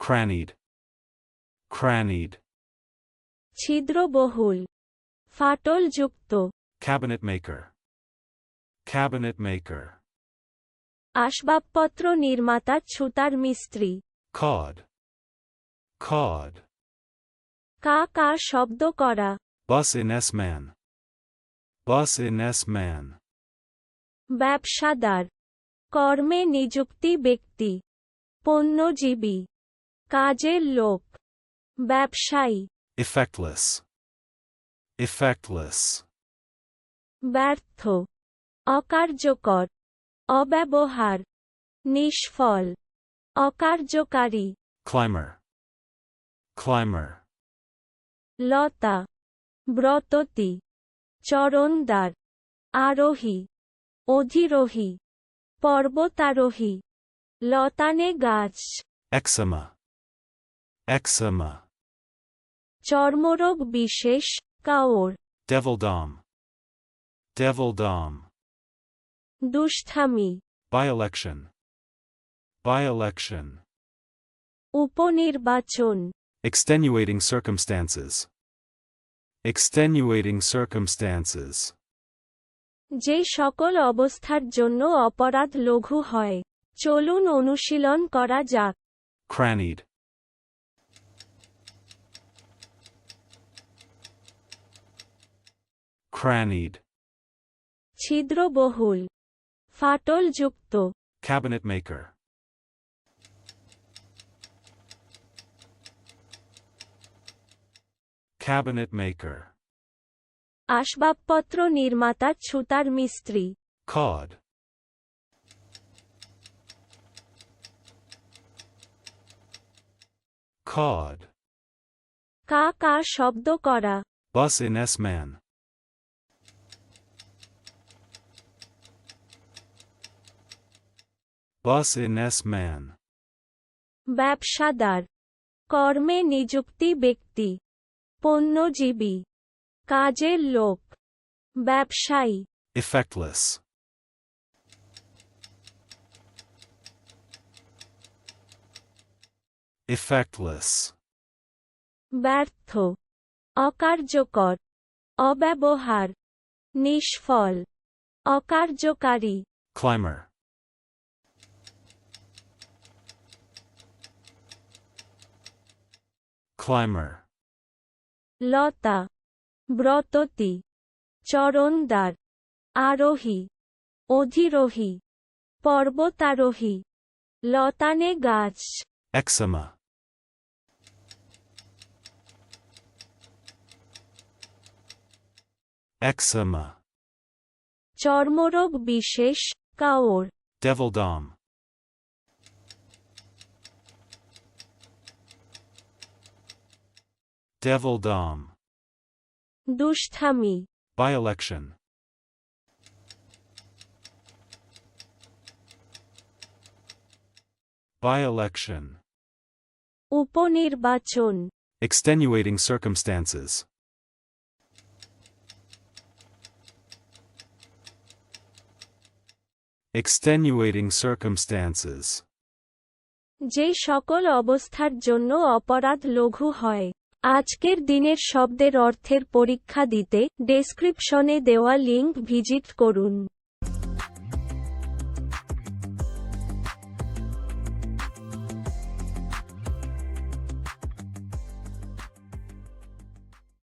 crannied, crannied. ছিদ্রবহুল, ফাটলযুক্ত। Cabinet maker, cabinet maker. আসবাবপত্র নির্মাতা, ছুতার মিস্ত্রি। Cod, cod. কা কা শব্দ করা। Bus in S man, bus in S man. ব্যবসাদার, কর্মে নিযুক্তি ব্যক্তি। পণ্যজীবী, কাজের লোক। ব্যবসায়ী। Effectless, effectless. ব্যর্থ, অকার্যকর, অব্যবহার, নিষ্ফল, অকার্যকারী। Climber, climber. লতা, ব্রততী, চরণদ্বার, আরোহী, অধিরোহী, পর্বতারোহী। লতানে গাছ। Eczema, eczema. চর্মরোগ বিশেষ, কাওর। Devildom, devildom. দুষ্টামি। By-election, by-election. উপনির্বাচন। Extenuating circumstances, extenuating circumstances. যে সকল অবস্থার জন্য অপরাধ লঘু হয়। চলুন অনুশীলন করা যাক। Crannied, crannied. ছিদ্রবহুল, ফাটলযুক্ত। Cabinet maker, cabinet maker. আসবাবপত্র নির্মাতা, ছুতার মিস্ত্রি। Cod, cod. কা কা শব্দ করা। Bus in S man, bus in S man. ব্যবসাদার, কর্মে নিযুক্তি ব্যক্তি। পণ্যজীবী, কাজের লোক। ব্যবসায়ী। Effectless, effectless. ব্যর্থ, অকার্যকর, অব্যবহার, নিষ্ফল, অকার্যকারী। Climber, climber. লতা, ব্রততী, চরণদ্বার, আরোহী, অধিরোহী, পর্বতারোহী। লতানে গাছ। Eczema, eczema. চর্মরোগ বিশেষ, কাওর। Devildom, devildom. দুষ্টামি। By-election, by-election. উপনির্বাচন। Extenuating circumstances, extenuating circumstances. যে সকল অবস্থার জন্য অপরাধ লঘু হয়। আজকের দিনের শব্দের অর্থের পরীক্ষা দিতে ডেসক্রিপশনে দেওয়া লিংক ভিজিট করুন।